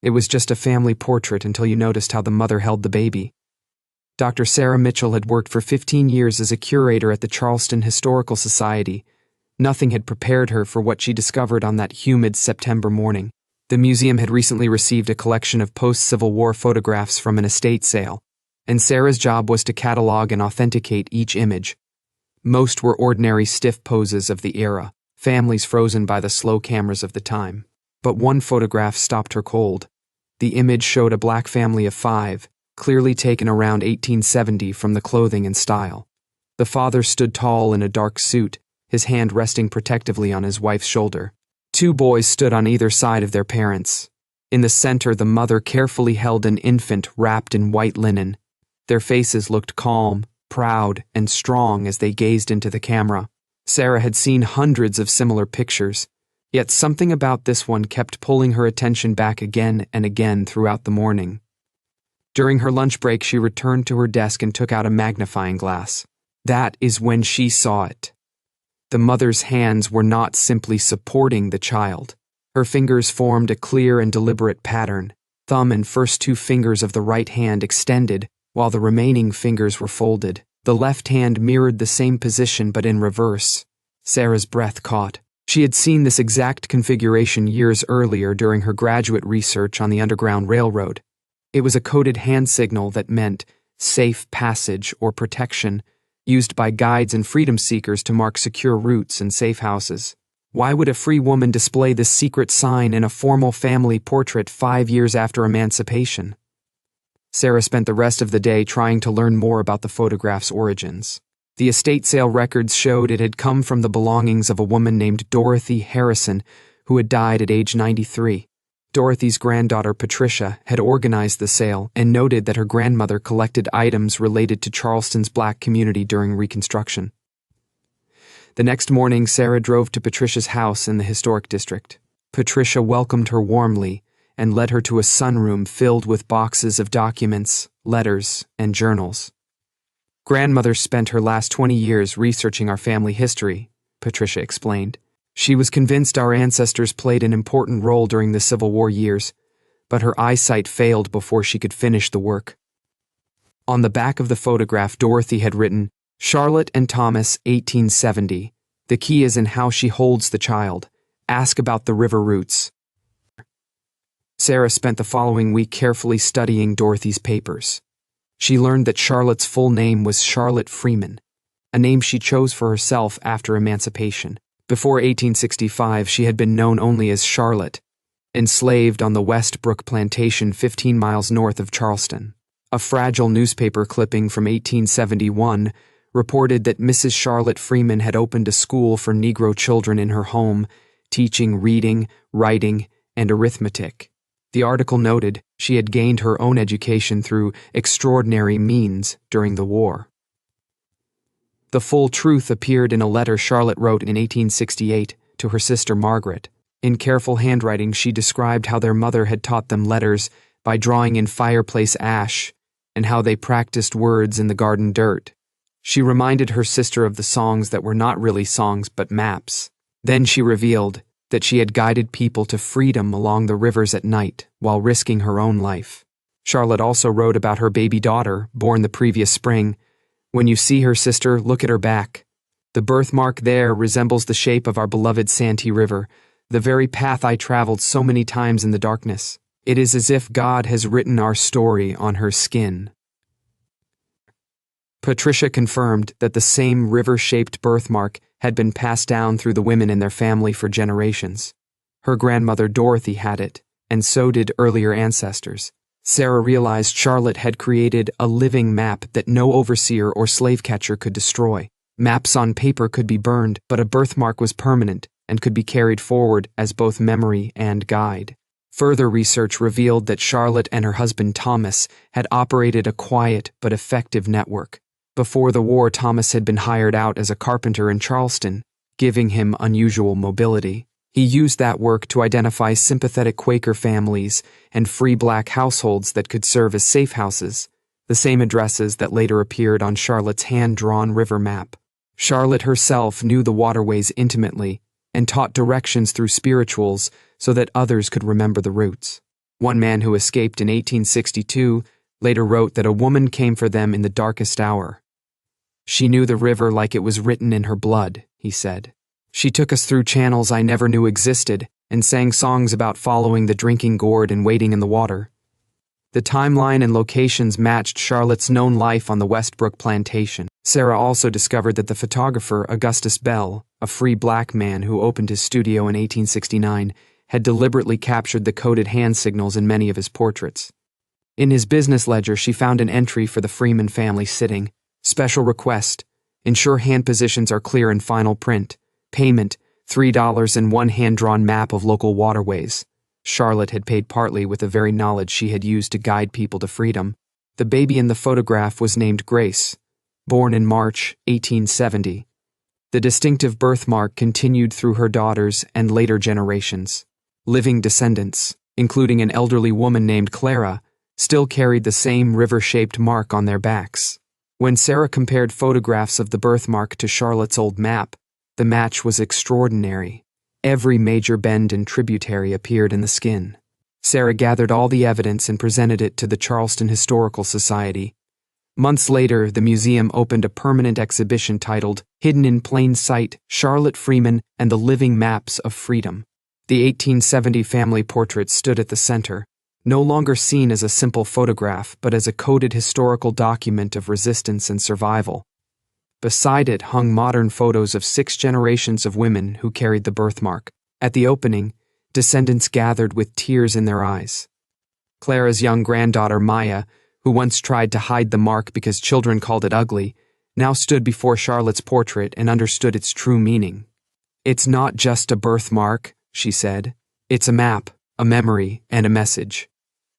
It was just a family portrait until you noticed how the mother held the baby. Dr. Sarah Mitchell had worked for 15 years as a curator at the Charleston Historical Society. Nothing had prepared her for what she discovered on that humid September morning. The museum had recently received a collection of post-Civil War photographs from an estate sale, and Sarah's job was to catalog and authenticate each image. Most were ordinary stiff poses of the era, families frozen by the slow cameras of the time. But one photograph stopped her cold. The image showed a black family of 5, clearly taken around 1870 from the clothing and style. The father stood tall in a dark suit, his hand resting protectively on his wife's shoulder. 2 boys stood on either side of their parents. In the center, the mother carefully held an infant wrapped in white linen. Their faces looked calm, proud, and strong as they gazed into the camera. Sarah had seen hundreds of similar pictures, yet something about this one kept pulling her attention back again and again throughout the morning. During her lunch break, she returned to her desk and took out a magnifying glass. That is when she saw it. The mother's hands were not simply supporting the child. Her fingers formed a clear and deliberate pattern. Thumb and first 2 fingers of the right hand extended, while the remaining fingers were folded. The left hand mirrored the same position but in reverse. Sarah's breath caught. She had seen this exact configuration years earlier during her graduate research on the Underground Railroad. It was a coded hand signal that meant safe passage or protection, used by guides and freedom seekers to mark secure routes and safe houses. Why would a free woman display this secret sign in a formal family portrait 5 years after emancipation? Sarah spent the rest of the day trying to learn more about the photograph's origins. The estate sale records showed it had come from the belongings of a woman named Dorothy Harrison, who had died at age 93. Dorothy's granddaughter Patricia had organized the sale and noted that her grandmother collected items related to Charleston's black community during Reconstruction. The next morning, Sarah drove to Patricia's house in the historic district. Patricia welcomed her warmly and led her to a sunroom filled with boxes of documents, letters, and journals. "Grandmother spent her last 20 years researching our family history," Patricia explained. "She was convinced our ancestors played an important role during the Civil War years, but her eyesight failed before she could finish the work." On the back of the photograph, Dorothy had written, "Charlotte and Thomas, 1870. The key is in how she holds the child. Ask about the river roots." Sarah spent the following week carefully studying Dorothy's papers. She learned that Charlotte's full name was Charlotte Freeman, a name she chose for herself after emancipation. Before 1865, she had been known only as Charlotte, enslaved on the West Brook Plantation 15 miles north of Charleston. A fragile newspaper clipping from 1871 reported that Mrs. Charlotte Freeman had opened a school for Negro children in her home, teaching reading, writing, and arithmetic. The article noted she had gained her own education through extraordinary means during the war. The full truth appeared in a letter Charlotte wrote in 1868 to her sister Margaret. In careful handwriting, she described how their mother had taught them letters by drawing in fireplace ash and how they practiced words in the garden dirt. She reminded her sister of the songs that were not really songs but maps. Then she revealed that she had guided people to freedom along the rivers at night while risking her own life. Charlotte also wrote about her baby daughter, born the previous spring. "When you see her, sister, look at her back. The birthmark there resembles the shape of our beloved Santee River, the very path I traveled so many times in the darkness. It is as if God has written our story on her skin." Patricia confirmed that the same river-shaped birthmark had been passed down through the women in their family for generations. Her grandmother Dorothy had it, and so did earlier ancestors. Sarah realized Charlotte had created a living map that no overseer or slave catcher could destroy. Maps on paper could be burned, but a birthmark was permanent and could be carried forward as both memory and guide. Further research revealed that Charlotte and her husband Thomas had operated a quiet but effective network. Before the war, Thomas had been hired out as a carpenter in Charleston, giving him unusual mobility. He used that work to identify sympathetic Quaker families and free black households that could serve as safe houses, the same addresses that later appeared on Charlotte's hand-drawn river map. Charlotte herself knew the waterways intimately and taught directions through spirituals so that others could remember the routes. One man who escaped in 1862 later wrote that a woman came for them in the darkest hour. "She knew the river like it was written in her blood," he said. "She took us through channels I never knew existed and sang songs about following the drinking gourd and wading in the water." The timeline and locations matched Charlotte's known life on the Westbrook plantation. Sarah also discovered that the photographer Augustus Bell, a free black man who opened his studio in 1869, had deliberately captured the coded hand signals in many of his portraits. In his business ledger, she found an entry for the Freeman family sitting, "Special request. Ensure hand positions are clear in final print. Payment, $3 and one hand-drawn map of local waterways." Charlotte had paid partly with the very knowledge she had used to guide people to freedom. The baby in the photograph was named Grace, born in March 1870. The distinctive birthmark continued through her daughters and later generations. Living descendants, including an elderly woman named Clara, still carried the same river-shaped mark on their backs. When Sarah compared photographs of the birthmark to Charlotte's old map, the match was extraordinary. Every major bend and tributary appeared in the skin. Sarah gathered all the evidence and presented it to the Charleston Historical Society. Months later, the museum opened a permanent exhibition titled "Hidden in Plain Sight: Charlotte Freeman and the Living Maps of Freedom." The 1870 family portrait stood at the center, no longer seen as a simple photograph, but as a coded historical document of resistance and survival. Beside it hung modern photos of 6 generations of women who carried the birthmark. At the opening, descendants gathered with tears in their eyes. Clara's young granddaughter Maya, who once tried to hide the mark because children called it ugly, now stood before Charlotte's portrait and understood its true meaning. "It's not just a birthmark," she said. "It's a map, a memory, and a message.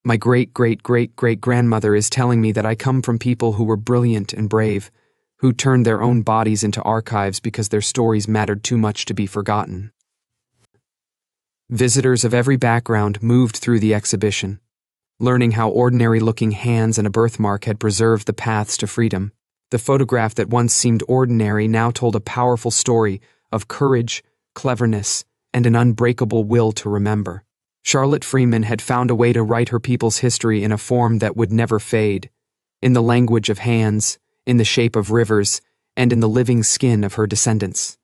My great-great-great-great-grandmother is telling me that I come from people who were brilliant and brave, who turned their own bodies into archives because their stories mattered too much to be forgotten." Visitors of every background moved through the exhibition, learning how ordinary-looking hands and a birthmark had preserved the paths to freedom. The photograph that once seemed ordinary now told a powerful story of courage, cleverness, and an unbreakable will to remember. Charlotte Freeman had found a way to write her people's history in a form that would never fade, in the language of hands, in the shape of rivers, and in the living skin of her descendants.